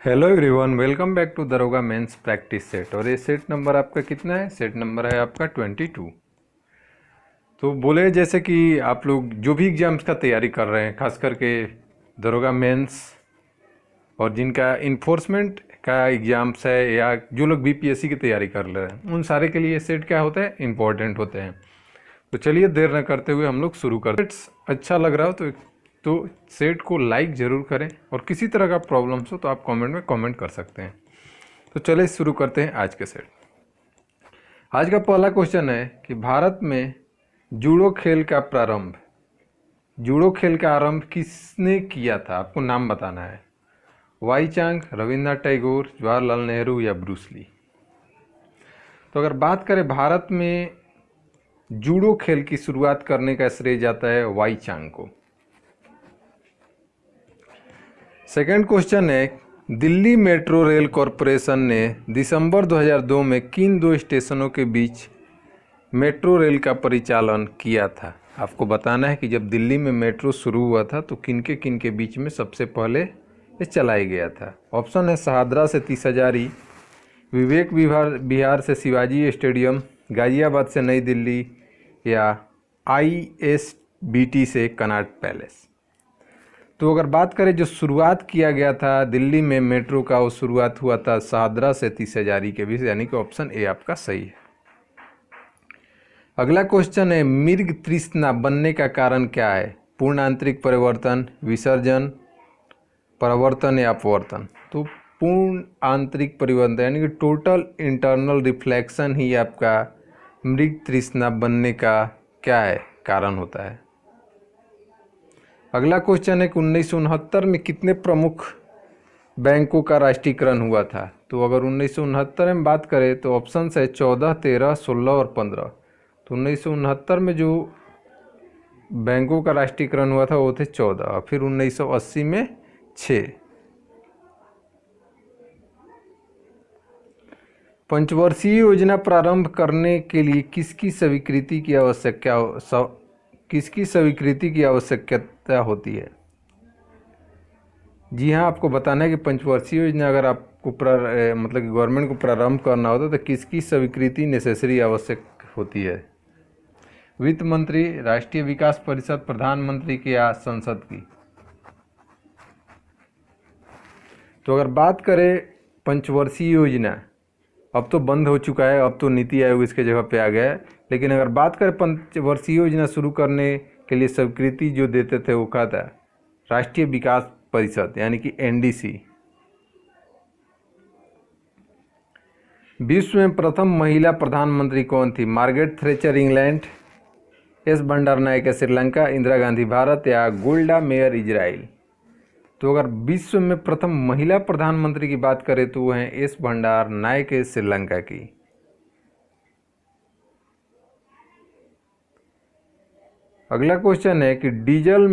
Hello everyone, welcome back to दरोगा mains practice set. और ये सेट नंबर आपका कितना है? सेट नंबर है आपका 22। तो बोले जैसे कि आप लोग जो भी एग्ज़ाम्स का तैयारी कर रहे हैं, खास करके दरोगा मेंस और जिनका इन्फोर्समेंट का एग्ज़ाम्स है या जो लोग बीपीएससी की तैयारी कर रहे हैं, उन सारे के लिए ये सेट क्या होता है? इम्पोर्टेंट होते हैं। तो चलिए देर न करते हुए हम लोग शुरू करते हैं। अच्छा लग रहा हो तो सेट को लाइक ज़रूर करें, और किसी तरह का प्रॉब्लम्स हो तो आप कमेंट में कमेंट कर सकते हैं। तो चलिए शुरू करते हैं आज के सेट। आज का पहला क्वेश्चन है कि भारत में जूडो खेल का आरंभ किसने किया था? आपको नाम बताना है। वाई चांग, रविंद्रनाथ टैगोर, जवाहरलाल नेहरू या ब्रूस ली। तो अगर बात करें भारत में जूडो खेल की शुरुआत करने का श्रेय जाता है वाई चांग को। सेकंड क्वेश्चन है, दिल्ली मेट्रो रेल कॉरपोरेशन ने दिसंबर 2002 में किन दो स्टेशनों के बीच मेट्रो रेल का परिचालन किया था? आपको बताना है कि जब दिल्ली में मेट्रो शुरू हुआ था तो किन के बीच में सबसे पहले ये चलाया गया था। ऑप्शन है शहादरा से तीस हजारी, विवेक विहार से शिवाजी स्टेडियम, गाजियाबाद से नई दिल्ली या ISBT से कनॉट पैलेस। तो अगर बात करें जो शुरुआत किया गया था दिल्ली में मेट्रो का, वो शुरुआत हुआ था शहादरा से तीस हजारी के बीच, यानी कि ऑप्शन ए आपका सही है। अगला क्वेश्चन है, मृग तृष्णा बनने का कारण क्या है? पूर्ण आंतरिक परिवर्तन, विसर्जन, प्रवर्तन या अपवर्तन। तो पूर्ण आंतरिक परिवर्तन यानी कि टोटल इंटरनल रिफ्लेक्शन ही आपका मृग तृष्णा बनने का क्या है? कारण होता है। अगला क्वेश्चन है कि 1969 में कितने प्रमुख बैंकों का राष्ट्रीयकरण हुआ था? तो अगर 1969 में बात करें तो ऑप्शन है 14, 13, 16 और 15। तो 1969 में जो बैंकों का राष्ट्रीयकरण हुआ था वो थे 14, फिर 1980 में 6। पंचवर्षीय योजना प्रारंभ करने के लिए किसकी स्वीकृति की आवश्यकता होती है? जी हाँ, आपको बताना है कि पंचवर्षीय योजना अगर आपको मतलब कि गवर्नमेंट को प्रारंभ करना होता तो किसकी स्वीकृति नेसेसरी आवश्यक होती है? वित्त मंत्री, राष्ट्रीय विकास परिषद, प्रधानमंत्री की या संसद की? तो अगर बात करें पंचवर्षीय योजना, अब तो बंद हो चुका है, अब तो नीति आयोग इसके जगह पे आ गया है। लेकिन अगर बात करें पंचवर्षीय योजना शुरू करने के लिए स्वीकृति जो देते थे वो क्या था? राष्ट्रीय विकास परिषद यानी कि NDC। विश्व में प्रथम महिला प्रधानमंत्री कौन थी? Margaret Thatcher England, S Bandaranaike Sri Lanka, Indira Gandhi Bharat या गोल्डा मेयर इजराइल। तो अगर विश्व में प्रथम महिला प्रधानमंत्री की बात करें तो वो हैं एस भंडारनायके श्रीलंका की। अगला क्वेश्चन है कि डीजल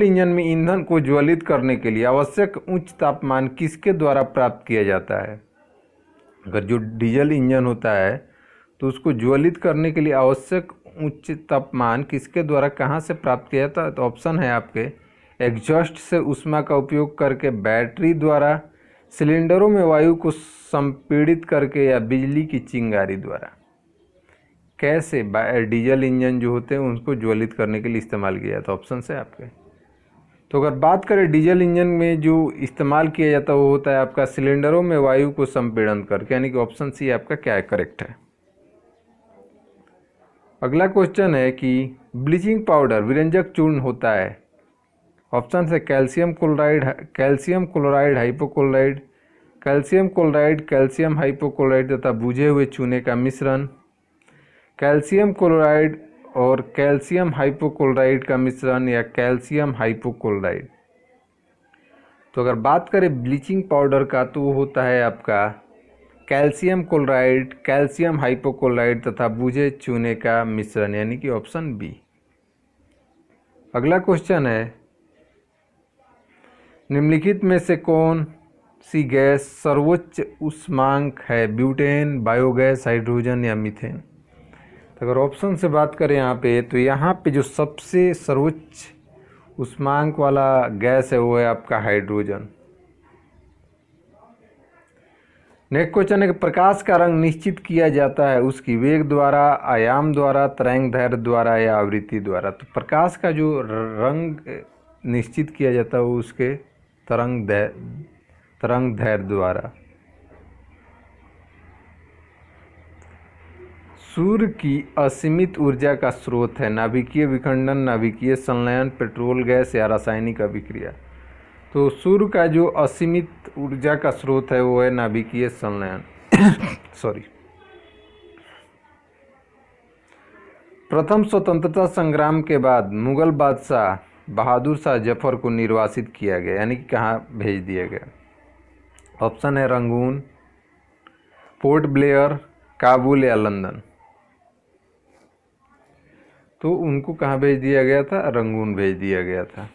इंजन में ईंधन को ज्वलित करने के लिए आवश्यक उच्च तापमान किसके द्वारा प्राप्त किया जाता है? अगर जो डीजल इंजन होता है तो उसको ज्वलित करने के लिए आवश्यक उच्च तापमान किसके द्वारा कहाँ से प्राप्त किया जाता है? तो ऑप्शन है आपके एग्जॉस्ट से ऊष्मा का उपयोग करके, बैटरी द्वारा, सिलेंडरों में वायु को संपीड़ित करके या बिजली की चिंगारी द्वारा। कैसे डीजल इंजन जो होते हैं उनको ज्वलित करने के लिए इस्तेमाल किया जाता है? ऑप्शन है आपके। तो अगर बात करें डीजल इंजन में जो इस्तेमाल किया जाता है वो होता है आपका सिलेंडरों में वायु को संपीड़न करके, यानी कि ऑप्शन सी आपका क्या है? करेक्ट है। अगला क्वेश्चन है कि ब्लीचिंग पाउडर विरंजक चूर्ण होता है। ऑप्शन है calcium chloride, hypochloride, calcium hypochloride तथा बुझे हुए चूने का मिश्रण, कैल्शियम क्लोराइड और कैल्शियम हाइपोक्लोराइड का मिश्रण या कैल्शियम हाइपोक्लोराइड। तो अगर बात करें ब्लीचिंग पाउडर का तो वो होता है आपका कैल्शियम क्लोराइड, कैल्शियम हाइपोक्लोराइड तथा बुझे चूने का मिश्रण, यानी कि ऑप्शन बी। अगला क्वेश्चन है, निम्नलिखित में से कौन सी गैस सर्वोच्च ऊष्मांक है? ब्यूटेन, बायोगैस, हाइड्रोजन या मीथेन। तो अगर ऑप्शन से बात करें यहाँ पे तो यहाँ पे जो सबसे सर्वोच्च ऊष्मांक वाला गैस है वो है आपका हाइड्रोजन। नेक्स्ट क्वेश्चन है कि प्रकाश का रंग निश्चित किया जाता है उसकी वेग द्वारा, आयाम द्वारा, तरंग दैर्ध्य द्वारा या आवृत्ति द्वारा। तो प्रकाश का जो रंग निश्चित किया जाता है वो उसके तरंग दैर्ध्य द्वारा। सूर्य की असीमित ऊर्जा का स्रोत है नाभिकीय विखंडन, नाभिकीय संलयन, पेट्रोल गैस या रासायनिक अभिक्रिया। तो सूर्य का जो असीमित ऊर्जा का स्रोत है वो है नाभिकीय संलयन। सॉरी। प्रथम स्वतंत्रता संग्राम के बाद मुगल बादशाह बहादुर शाह जफर को निर्वासित किया गया, यानी कि कहाँ भेज दिया गया। ऑप्शन है रंगून, पोर्ट ब्लेयर, काबुल या लंदन। तो उनको कहाँ भेज दिया गया था? रंगून भेज दिया गया था।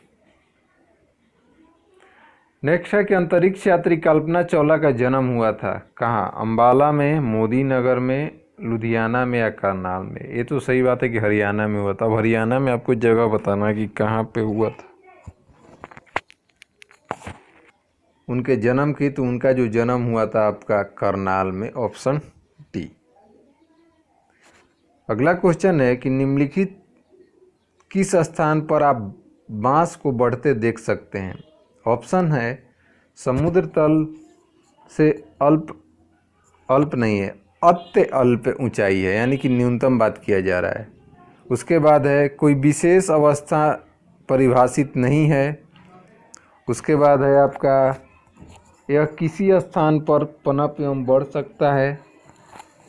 नेक्स्ट है कि अंतरिक्ष यात्री कल्पना चावला का जन्म हुआ था कहाँ? अंबाला में, मोदी नगर में, लुधियाना में या करनाल में। ये तो सही बात है कि हरियाणा में हुआ था। अब हरियाणा में आपको जगह बताना कि कहाँ पे हुआ था उनके जन्म की। तो उनका जो जन्म हुआ था आपका करनाल में, ऑप्शन डी। अगला क्वेश्चन है कि निम्नलिखित किस स्थान पर आप बांस को बढ़ते देख सकते हैं? ऑप्शन है समुद्र तल से अल्प नहीं है, अत्य अल्प ऊंचाई है, यानी कि न्यूनतम बात किया जा रहा है। उसके बाद है कोई विशेष अवस्था परिभाषित नहीं है। उसके बाद है आपका यह किसी स्थान पर पनप एवं बढ़ सकता है।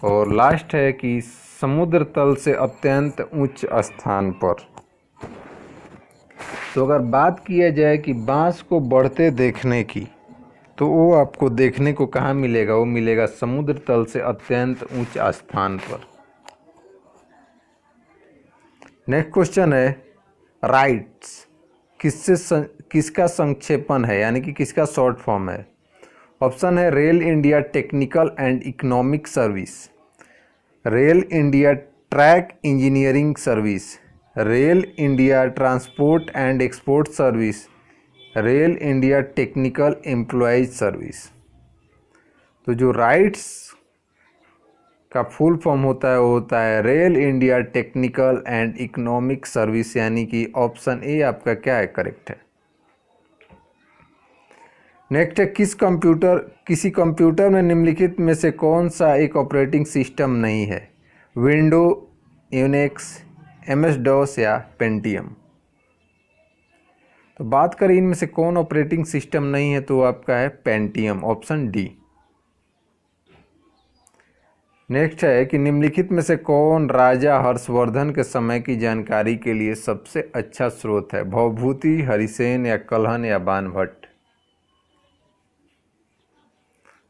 और लास्ट है कि समुद्र तल से अत्यंत उच्च स्थान पर। तो अगर बात किया जाए कि बांस को बढ़ते देखने की, तो वो आपको देखने को कहाँ मिलेगा? वो मिलेगा समुद्र तल से अत्यंत ऊंच स्थान पर। नेक्स्ट क्वेश्चन है राइट्स किसका संक्षेपण है, यानी कि किसका शॉर्ट फॉर्म है? ऑप्शन है rail India technical and economic service, rail India track engineering service, rail India transport and export service, rail India technical employees service. तो जो राइट्स का फुल फॉर्म होता है वो होता है rail India technical and economic service, यानी कि ऑप्शन ए आपका क्या है? करेक्ट है। नेक्स्ट है किसी कंप्यूटर में निम्नलिखित में से कौन सा एक ऑपरेटिंग सिस्टम नहीं है? विंडो, यूनिक्स, MS DOS या पेंटियम। तो बात करें इनमें से कौन ऑपरेटिंग सिस्टम नहीं है, तो आपका है पेंटियम, ऑप्शन डी। नेक्स्ट है कि निम्नलिखित में से कौन राजा हर्षवर्धन के समय की जानकारी के लिए सबसे अच्छा स्रोत है? भवभूति, हरिसेन या कलहन या बाणभट्ट।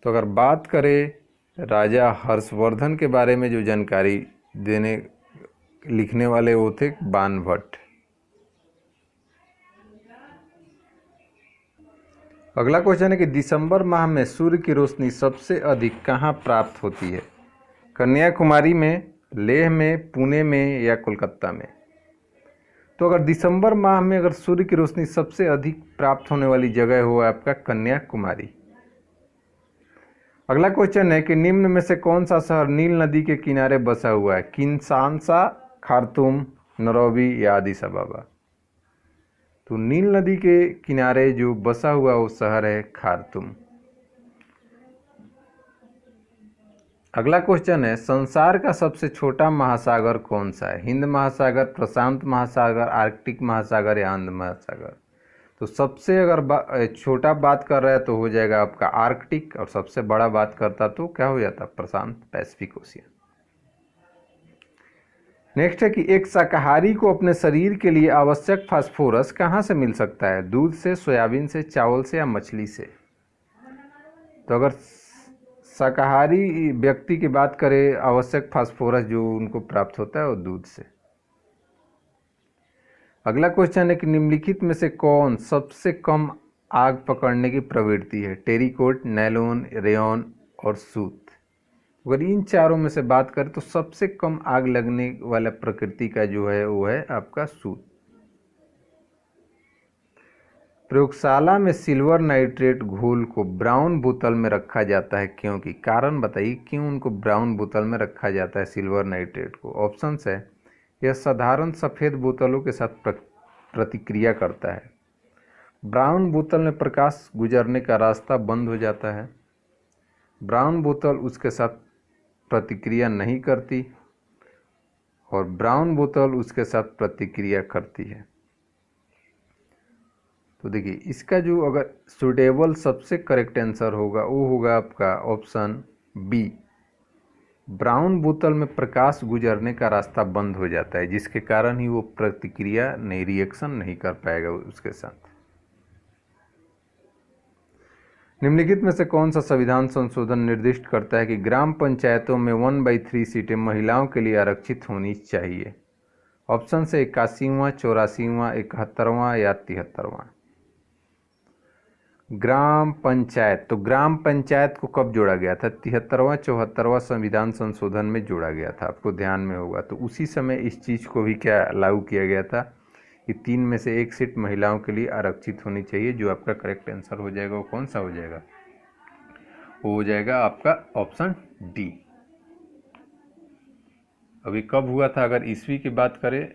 तो अगर बात करें राजा हर्षवर्धन के बारे में जो जानकारी लिखने वाले वो थे बाणभट्ट। अगला क्वेश्चन है कि दिसंबर माह में सूर्य की रोशनी सबसे अधिक कहाँ प्राप्त होती है? कन्याकुमारी में, लेह में, पुणे में या कोलकाता में। तो अगर दिसंबर माह में अगर सूर्य की रोशनी सबसे अधिक प्राप्त होने वाली जगह हो आपका कन्याकुमारी। अगला क्वेश्चन है कि निम्न में से कौन सा शहर नील नदी के किनारे बसा हुआ है? किन्शासा, खार्तूम, नैरोबी या अदीस अबाबा। तो नील नदी के किनारे जो बसा हुआ वो शहर है खार्तूम। अगला क्वेश्चन है संसार का सबसे छोटा महासागर कौन सा है? हिंद महासागर, प्रशांत महासागर, आर्कटिक महासागर या अंध महासागर। तो सबसे अगर छोटा बात कर रहा है तो हो जाएगा आपका आर्कटिक, और सबसे बड़ा बात करता तो क्या हो जाता? प्रशांत पैसिफिक ओशियन। नेक्स्ट है कि एक शाकाहारी को अपने शरीर के लिए आवश्यक फास्फोरस कहाँ से मिल सकता है? दूध से, सोयाबीन से, चावल से या मछली से। तो अगर शाकाहारी व्यक्ति की बात करें, आवश्यक फास्फोरस जो उनको प्राप्त होता है वो दूध से। अगला क्वेश्चन है कि निम्नलिखित में से कौन सबसे कम आग पकड़ने की प्रवृत्ति है? टेरिकोट, नायलॉन, रेयॉन और सूत। अगर इन चारों में से बात करें तो सबसे कम आग लगने वाला प्रकृति का जो है वो है आपका सूत। प्रयोगशाला में सिल्वर नाइट्रेट घोल को ब्राउन बोतल में रखा जाता है क्योंकि कारण बताइए क्यों उनको ब्राउन बोतल में रखा जाता है सिल्वर नाइट्रेट को। ऑप्शंस है, यह साधारण सफ़ेद बोतलों के साथ प्रतिक्रिया करता है, ब्राउन बोतल में प्रकाश गुजरने का रास्ता बंद हो जाता है, ब्राउन बोतल उसके साथ प्रतिक्रिया नहीं करती और ब्राउन बोतल उसके साथ प्रतिक्रिया करती है। तो देखिए इसका जो अगर सुटेबल सबसे करेक्ट आंसर होगा वो होगा आपका ऑप्शन बी, ब्राउन बोतल में प्रकाश गुजरने का रास्ता बंद हो जाता है जिसके कारण ही वो प्रतिक्रिया नहीं, रिएक्शन नहीं कर पाएगा उसके साथ। निम्नलिखित में से कौन सा संविधान संशोधन निर्दिष्ट करता है कि ग्राम पंचायतों में 1/3 सीटें महिलाओं के लिए आरक्षित होनी चाहिए। ऑप्शन से 81वां, 84वां, 71वां या 73वां। ग्राम पंचायत, तो ग्राम पंचायत को कब जोड़ा गया था? 73वां 74वां संविधान संशोधन में जोड़ा गया था, आपको ध्यान में होगा। तो उसी समय इस चीज़ को भी क्या लागू किया गया था कि 3 में से 1 सीट महिलाओं के लिए आरक्षित होनी चाहिए। जो आपका करेक्ट आंसर हो जाएगा वो कौन सा हो जाएगा? वो हो जाएगा आपका ऑप्शन डी। अभी कब हुआ था अगर ईस्वी की बात करें,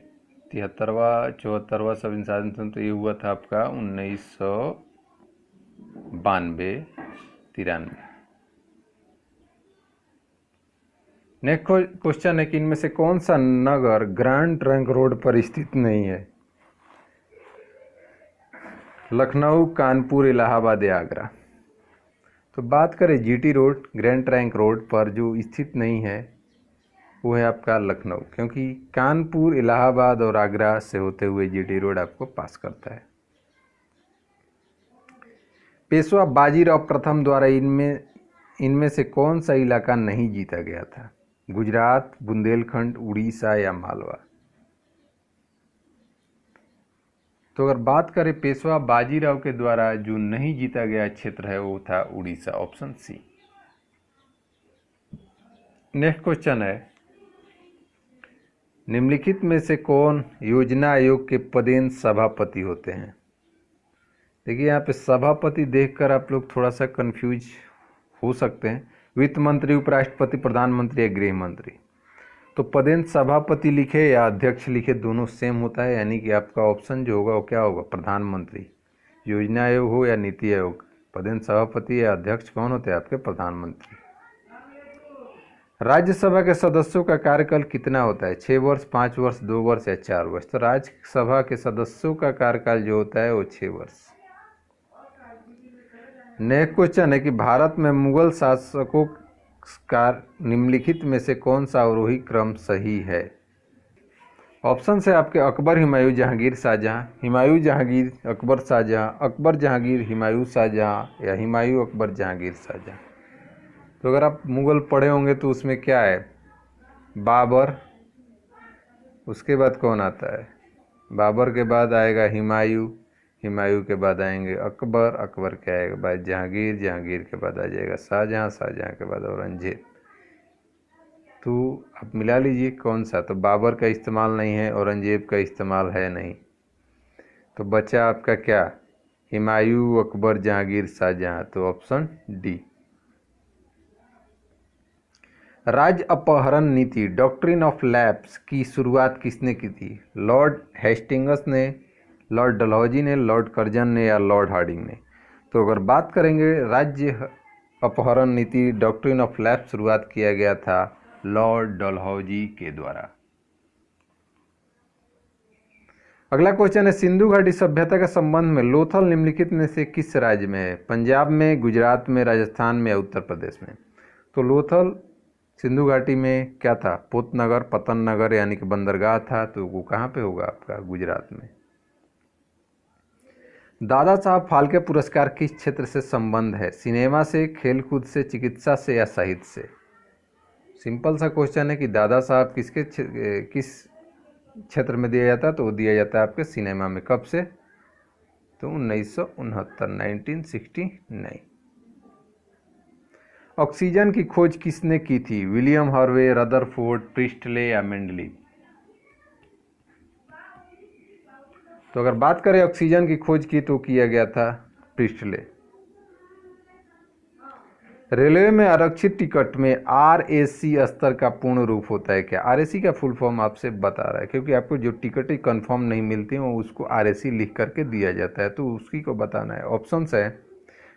73वां 74वां संविधान संशोधन, तो ये हुआ था आपका 1992-93। नेक्स्ट क्वेश्चन है कि इनमें से कौन सा नगर ग्रैंड ट्रंक रोड पर स्थित नहीं है? लखनऊ, कानपुर, इलाहाबाद या आगरा। तो बात करें GT road, grand trunk road पर जो स्थित नहीं है वो है आपका लखनऊ, क्योंकि कानपुर, इलाहाबाद और आगरा से होते हुए जीटी रोड आपको पास करता है। पेशवा बाजीराव प्रथम द्वारा इनमें से कौन सा इलाका नहीं जीता गया था? गुजरात, बुंदेलखंड, उड़ीसा या मालवा। तो अगर बात करें पेशवा बाजीराव के द्वारा जो नहीं जीता गया क्षेत्र है वो था Orissa, option C. Next question है, निम्नलिखित में से कौन योजना आयोग के पदेन सभापति होते हैं? देखिए यहाँ पे सभापति देखकर आप लोग थोड़ा सा कंफ्यूज हो सकते हैं। वित्त मंत्री, उपराष्ट्रपति, प्रधानमंत्री या गृह मंत्री। तो पदेन सभापति लिखे या अध्यक्ष लिखे दोनों सेम होता है, यानी कि आपका ऑप्शन जो होगा वो क्या होगा? प्रधानमंत्री। योजना आयोग हो या नीति आयोग, पदेन सभापति या अध्यक्ष कौन होते हैं? आपके प्रधानमंत्री। राज्यसभा के सदस्यों का कार्यकाल कितना होता है? 6 वर्ष, 5 वर्ष, 2 वर्ष या 4 वर्ष। तो राज्यसभा के सदस्यों का कार्यकाल जो होता है वो 6 वर्ष। नेक्स्ट क्वेश्चन है कि भारत में मुगल शासकों का निम्नलिखित में से कौन सा अवरोही क्रम सही है? ऑप्शन है आपके अकबर, हुमायूं, जहांगीर, शाहजहां, हुमायूं, जहांगीर, अकबर, शाहजहां, अकबर, जहांगीर, हुमायूं, शाहजहां या हुमायूं, अकबर, जहांगीर, शाहजहां। तो अगर आप मुगल पढ़े होंगे तो उसमें क्या है? बाबर, उसके बाद कौन आता है? बाबर के बाद आएगा हुमायूं, हुमायूं के बाद आएंगे अकबर, अकबर के आएगा बाद जहांगीर, जहांगीर के बाद आ जाएगा शाहजहां, शाहजहां के बाद औरंगजेब। तो आप मिला लीजिए कौन सा। तो बाबर का इस्तेमाल नहीं है, औरंगजेब का इस्तेमाल है नहीं, तो बचा आपका क्या? हुमायूं, अकबर, जहांगीर, शाहजहां। तो ऑप्शन डी। राज्य अपहरण नीति, डॉक्ट्रिन ऑफ लैप्स की शुरुआत किसने की थी? लॉर्ड हेस्टिंग्स ने, लॉर्ड डलहौजी ने, लॉर्ड कर्जन ने या लॉर्ड हार्डिंग ने। तो अगर बात करेंगे राज्य अपहरण नीति, डॉक्ट्रिन ऑफ लैप्स शुरुआत किया गया था लॉर्ड डलहौजी के द्वारा। अगला क्वेश्चन है, सिंधु घाटी सभ्यता के संबंध में लोथल निम्नलिखित में से किस राज्य में है? पंजाब में, गुजरात में, राजस्थान में या उत्तर प्रदेश में। तो लोथल सिंधु घाटी में क्या था? पोतनगर, पतन नगर यानी कि बंदरगाह था। तो वो कहाँ पे होगा? आपका गुजरात में। दादा साहब फाल्के पुरस्कार किस क्षेत्र से संबंध है? सिनेमा से, खेलकूद से, चिकित्सा से या साहित्य से। सिंपल सा क्वेश्चन है कि दादा साहब किस क्षेत्र में दिया जाता है? तो वो दिया जाता है आपके सिनेमा में। कब से? तो 1969। ऑक्सीजन की खोज किसने की थी? विलियम हार्वे, रदरफोर्ड, प्रिस्टले या मेंडली। तो अगर बात करें ऑक्सीजन की खोज की तो किया गया था प्रिस्टले। रेलवे में आरक्षित टिकट में आरएसी स्तर का पूर्ण रूप होता है क्या? आरएसी का फुल फॉर्म आपसे बता रहा है, क्योंकि आपको जो टिकटें कंफर्म नहीं मिलती हैं वो उसको आरएसी लिख करके दिया जाता है, तो उसी को बताना है। ऑप्शंस है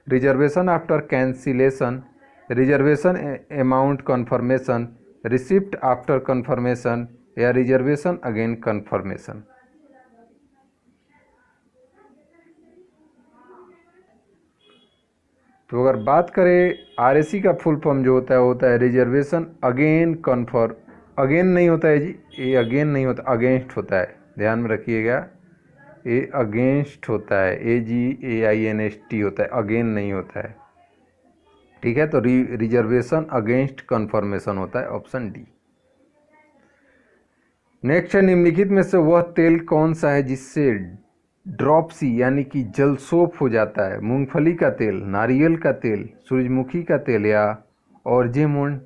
reservation after cancellation, reservation amount confirmation, receipt after confirmation या रिजर्वेशन अगेन कन्फर्मेशन। तो अगर बात करें आरएसी का फुल फॉर्म जो होता है वो होता है रिजर्वेशन अगेन कन्फर्म। अगेन नहीं होता है जी, ये अगेन नहीं होता, अगेंस्ट होता है, ध्यान में रखिएगा, ये अगेंस्ट होता है, AGAINST होता है, अगेन नहीं होता है, ठीक है। तो रिजर्वेशन अगेंस्ट कन्फर्मेशन होता है, ऑप्शन डी। नेक्स्ट है निम्नलिखित में से वह तेल कौन सा है जिससे ड्रॉपसी यानी कि जलसोप हो जाता है? मूंगफली का तेल, नारियल का तेल, सूरजमुखी का तेल या ऑर्जेमोन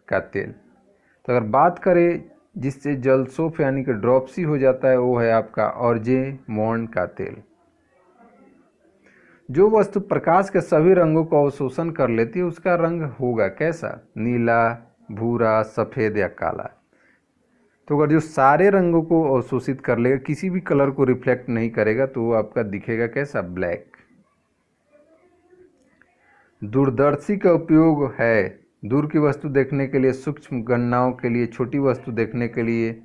का तेल। तो अगर बात करें जिससे जलसोप यानी कि ड्रॉपसी हो जाता है वो है आपका ऑर्जेमोन का तेल। जो वस्तु प्रकाश के सभी रंगों को अवशोषण कर लेती है उसका रंग होगा कैसा? नीला, भूरा, सफ़ेद या काला। तो अगर जो सारे रंगों को अवशोषित कर लेगा, किसी भी कलर को रिफ्लेक्ट नहीं करेगा, तो वो आपका दिखेगा कैसा? ब्लैक। दूरदर्शी का उपयोग है दूर की वस्तु देखने के लिए, सूक्ष्म गणनाओं के लिए, छोटी वस्तु देखने के लिए,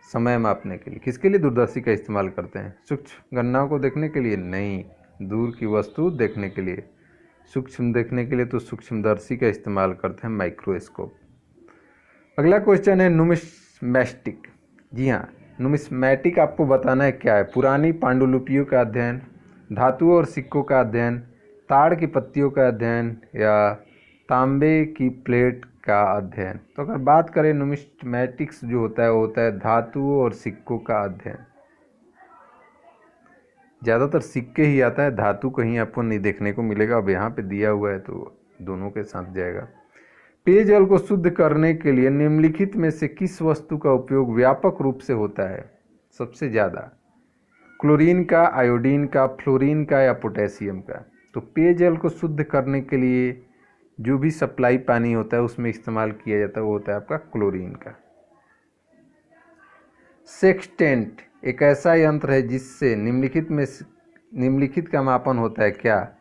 समय मापने के लिए। किसके लिए दूरदर्शी का इस्तेमाल करते हैं? सूक्ष्म गणनाओं को देखने के लिए नहीं, दूर की वस्तु देखने के लिए। सूक्ष्म देखने के लिए तो सूक्ष्मदर्शी का इस्तेमाल करते हैं, माइक्रोस्कोप। अगला क्वेश्चन है नुमिस्मैटिक। जी हाँ, नुमिस्मैटिक आपको बताना है क्या है? पुरानी पांडुलिपियों का अध्ययन, धातुओं और सिक्कों का अध्ययन, ताड़ की पत्तियों का अध्ययन या तांबे की प्लेट का अध्ययन। तो अगर बात करें नुमिस्मैटिक्स जो होता है वो होता है धातुओं और सिक्कों का अध्ययन। ज़्यादातर सिक्के ही आता है, धातु कहीं आपको नहीं देखने को मिलेगा। अब यहाँ पे दिया हुआ है तो दोनों के साथ जाएगा। पेयजल को शुद्ध करने के लिए निम्नलिखित में से किस वस्तु का उपयोग व्यापक रूप से होता है सबसे ज़्यादा? क्लोरीन का, आयोडीन का, फ्लोरीन का या पोटेशियम का? तो पेयजल को शुद्ध करने के लिए जो भी सप्लाई पानी होता है उसमें इस्तेमाल किया जाता है वो होता है आपका क्लोरीन का। सेक्सटेंट एक ऐसा यंत्र है जिससे निम्नलिखित का मापन होता है क्या?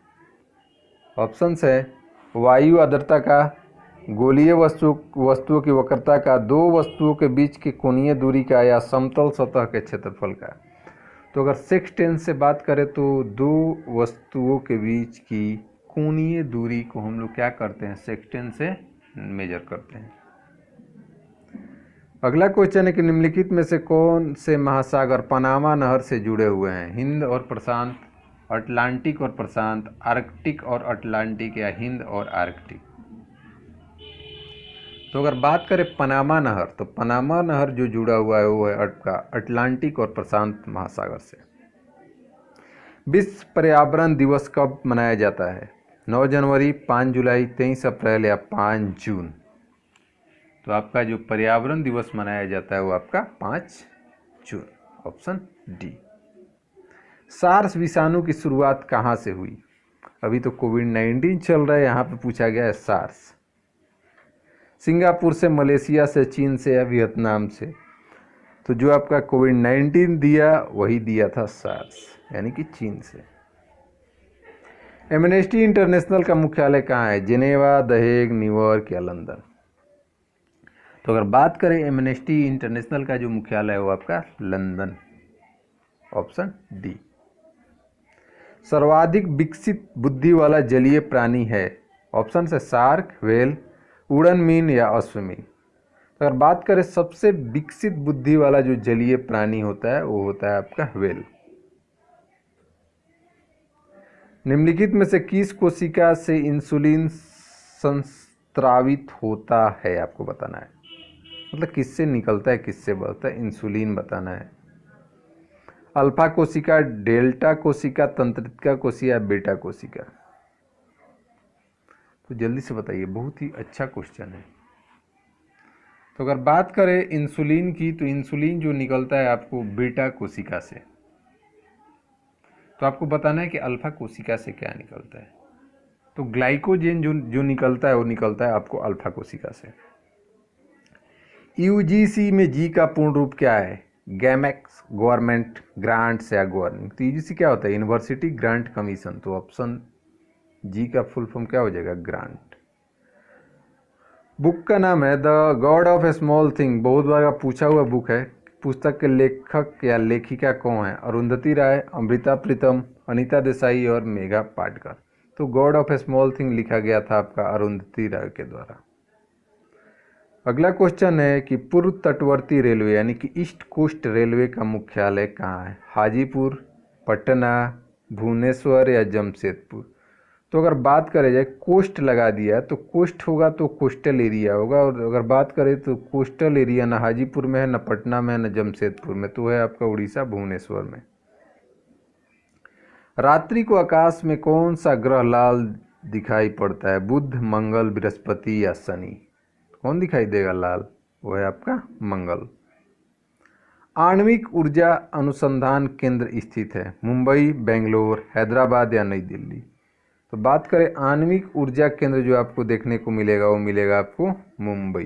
ऑप्शंस है वायु आर्द्रता का, गोलीय वस्तुओं की वक्रता का, दो वस्तुओं के बीच की कोणीय दूरी का या समतल सतह के क्षेत्रफल का। तो अगर सेक्सटेंट से बात करें तो दो वस्तुओं के बीच की कोणीय दूरी को हम लोग क्या करते हैं? सेक्सटेंट से मेजर करते हैं। अगला क्वेश्चन है कि निम्नलिखित में से कौन से महासागर पनामा नहर से जुड़े हुए हैं? हिंद और प्रशांत, अटलांटिक और प्रशांत, आर्कटिक और अटलांटिक या हिंद और आर्कटिक। तो अगर बात करें पनामा नहर, तो पनामा नहर जो जुड़ा हुआ है वो है आपका अटलांटिक और प्रशांत महासागर से। विश्व पर्यावरण दिवस कब मनाया जाता है? 9 जनवरी, 5 जुलाई, 23 अप्रैल या 5 जून। तो आपका जो पर्यावरण दिवस मनाया जाता है वो आपका 5 जून, ऑप्शन डी। सार्स विषाणु की शुरुआत कहाँ से हुई? अभी तो कोविड-19 चल रहा है, यहाँ पे पूछा गया है सार्स। सिंगापुर से, मलेशिया से, चीन से या वियतनाम से? तो जो आपका कोविड-19 दिया वही दिया था सार्स, यानी कि चीन से। एमनेस्टी इंटरनेशनल का मुख्यालय कहाँ है? जिनेवा, द हेग, न्यूयॉर्क या लंदन? तो अगर बात करें एमनेस्टी इंटरनेशनल का जो मुख्यालय है वो आपका लंदन, ऑप्शन डी। सर्वाधिक विकसित बुद्धि वाला जलीय प्राणी है? ऑप्शन है शार्क, व्हेल, उड़न मीन या अश्वमीन। तो अगर बात करें सबसे विकसित बुद्धि वाला जो जलीय प्राणी होता है वो होता है आपका व्हेल। निम्नलिखित में से किस कोशिका से इंसुलिन संस्रावित होता है? आपको बताना है, मतलब किससे निकलता है, किससे बढ़ता है, इंसुलिन बताना है। अल्फा कोशिका, डेल्टा कोशिका, तंत्रिका कोशिका, बीटा कोशिका? तो जल्दी से बताइए, बहुत ही अच्छा क्वेश्चन है। तो अगर बात करें इंसुलिन की, तो इंसुलिन जो निकलता है आपको बीटा कोशिका से। तो आपको बताना है कि अल्फा कोशिका से क्या निकलता है। तो ग्लाइकोजेन जो निकलता है वो निकलता है आपको अल्फा कोशिका से। यूजीसी में जी का पूर्ण रूप क्या है? गैमेक्स, गवर्नमेंट ग्रांट्स या गवर्निंग। तो यूजीसी क्या होता है? University grant commission. तो ऑप्शन जी का फुल फॉर्म क्या हो जाएगा? ग्रांट। बुक का नाम है the God of A small thing. बहुत बार पूछा हुआ बुक है। पुस्तक के लेखक या लेखिका कौन है? अरुंधति राय, अमृता प्रीतम, अनीता देसाई और मेघा पाटकर। तो God of A small thing लिखा गया था आपका अरुंधति राय के द्वारा। अगला क्वेश्चन है कि पूर्व तटवर्ती रेलवे यानी कि ईस्ट कोस्ट रेलवे का मुख्यालय कहाँ है? हाजीपुर, पटना, भुवनेश्वर या जमशेदपुर। तो अगर बात करें जाए, कोस्ट लगा दिया तो कोस्ट होगा तो कोस्टल एरिया होगा, और अगर बात करें तो कोस्टल एरिया न हाजीपुर में है, न पटना में है, न जमशेदपुर में, तो है आपका उड़ीसा भुवनेश्वर में। रात्रि को आकाश में कौन सा ग्रह लाल दिखाई पड़ता है? बुध, मंगल, बृहस्पति या शनि। कौन दिखाई देगा लाल? वो है आपका मंगल। आणविक ऊर्जा अनुसंधान केंद्र स्थित है मुंबई, बेंगलोर, हैदराबाद या नई दिल्ली। तो बात करें आणविक ऊर्जा केंद्र जो आपको देखने को मिलेगा वो मिलेगा आपको मुंबई।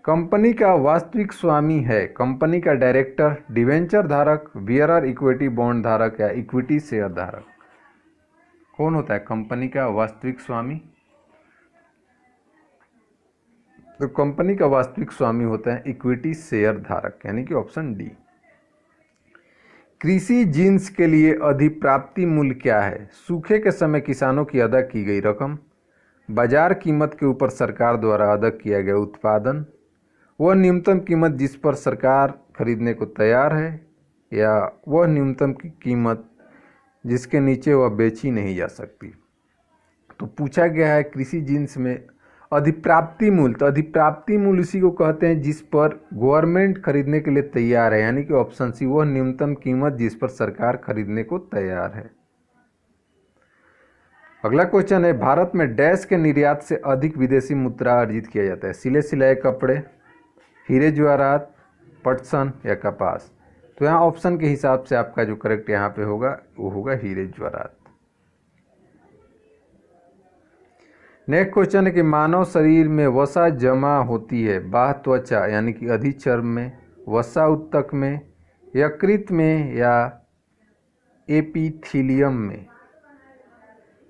कंपनी का वास्तविक स्वामी है? कंपनी का डायरेक्टर, डिवेंचर धारक, बियरर इक्विटी बॉन्ड धारक या इक्विटी शेयर धारक। कौन होता है कंपनी का वास्तविक स्वामी? तो कंपनी का वास्तविक स्वामी होता है इक्विटी शेयर धारक, यानी कि ऑप्शन डी। कृषि जिन्स के लिए अधिप्राप्ति मूल्य क्या है? सूखे के समय किसानों की अदा की गई रकम, बाजार कीमत के ऊपर सरकार द्वारा अदा किया गया उत्पादन, वह न्यूनतम कीमत जिस पर सरकार खरीदने को तैयार है, या वह न्यूनतम की कीमत जिसके नीचे वह बेची नहीं जा सकती। तो पूछा गया है कृषि जिन्स में अधिप्राप्ति मूल्य। तो अधिप्राप्ति मूल्य उसी को कहते हैं जिस पर गवर्नमेंट खरीदने के लिए तैयार है, यानी कि ऑप्शन सी वह न्यूनतम कीमत जिस पर सरकार खरीदने को तैयार है। अगला क्वेश्चन है भारत में डैश के निर्यात से अधिक विदेशी मुद्रा अर्जित किया जाता है? सिले सिलाए कपड़े, हीरे जवाहरात, पटसन या कपास। तो यहाँ ऑप्शन के हिसाब से आपका जो करेक्ट यहाँ पे होगा वो होगा हीरे जवाहरात। नेक्स्ट क्वेश्चन है कि मानव शरीर में वसा जमा होती है बाह्य त्वचा यानी कि अधिचर्म में, वसा उत्तक में, यकृत में या एपिथीलियम में।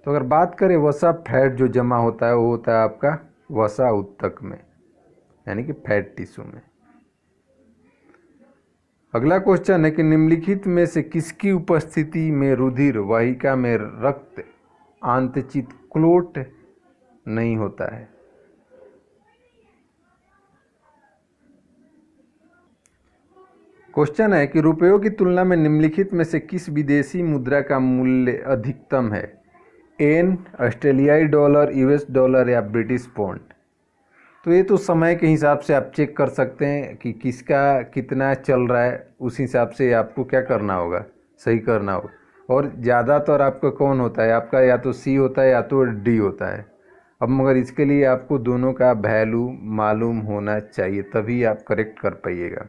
तो अगर बात करें वसा फैट जो जमा होता है वो होता है आपका वसा उत्तक में, यानी कि फैट टिश्यू में। अगला क्वेश्चन है कि निम्नलिखित में से किसकी उपस्थिति में रुधिर वाहिका में रक्त आंतचित क्लोट नहीं होता है? क्वेश्चन है कि रुपयों की तुलना में निम्नलिखित में से किस विदेशी मुद्रा का मूल्य अधिकतम है? एन, ऑस्ट्रेलियाई डॉलर, यूएस डॉलर या ब्रिटिश पौंड। तो ये तो समय के हिसाब से आप चेक कर सकते हैं कि किसका कितना चल रहा है, उस हिसाब से आपको क्या करना होगा, सही करना होगा। और ज़्यादातर आपका कौन होता है? आपका या तो सी होता है या तो डी होता है। अब मगर इसके लिए आपको दोनों का वैल्यू मालूम होना चाहिए, तभी आप करेक्ट कर पाइएगा,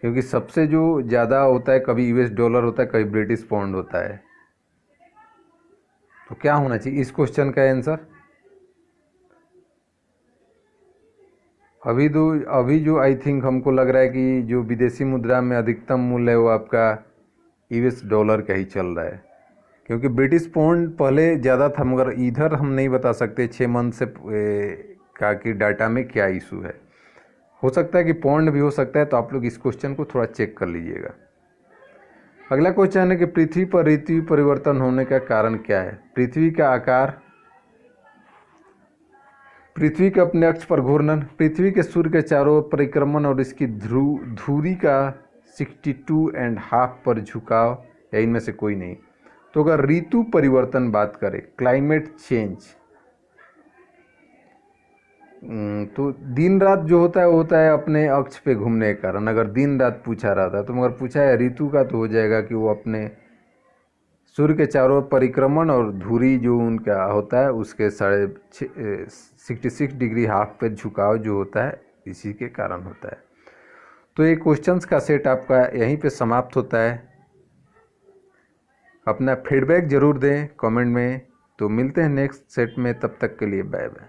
क्योंकि सबसे जो ज़्यादा होता है कभी यूएस डॉलर होता है, कभी ब्रिटिश पौंड होता है। तो क्या होना चाहिए इस क्वेश्चन का आंसर? अभी जो आई थिंक हमको लग रहा है कि जो विदेशी मुद्रा में अधिकतम मूल्य है वो आपका यूएस डॉलर का ही चल रहा है, क्योंकि ब्रिटिश पौंड पहले ज़्यादा था, मगर इधर हम नहीं बता सकते 6 मंथ से का कि डाटा में क्या इशू है। हो सकता है कि पौंड भी हो सकता है, तो आप लोग इस क्वेश्चन को थोड़ा चेक कर लीजिएगा। अगला क्वेश्चन है कि पृथ्वी पर ऋतु परिवर्तन होने का कारण क्या है? पृथ्वी का आकार, पृथ्वी के अपने अक्ष पर घूर्णन, पृथ्वी के सूर्य के चारों ओर परिक्रमण और इसकी धुरी का 62.5 पर झुकाव, या इनमें से कोई नहीं। तो अगर ऋतु परिवर्तन बात करें, क्लाइमेट चेंज, तो दिन रात जो होता है वो होता है अपने अक्ष पे घूमने के कारण। अगर दिन रात पूछा रहा था तो मगर पूछा है ऋतु का, तो हो जाएगा कि वो अपने सूर्य के चारों परिक्रमण और धुरी जो उनका होता है उसके 66.5 डिग्री पे झुकाव जो होता है इसी के कारण होता है। तो ये क्वेश्चंस का सेट आपका यहीं पे समाप्त होता है। अपना फीडबैक ज़रूर दें कमेंट में। तो मिलते हैं नेक्स्ट सेट में, तब तक के लिए बाय बाय।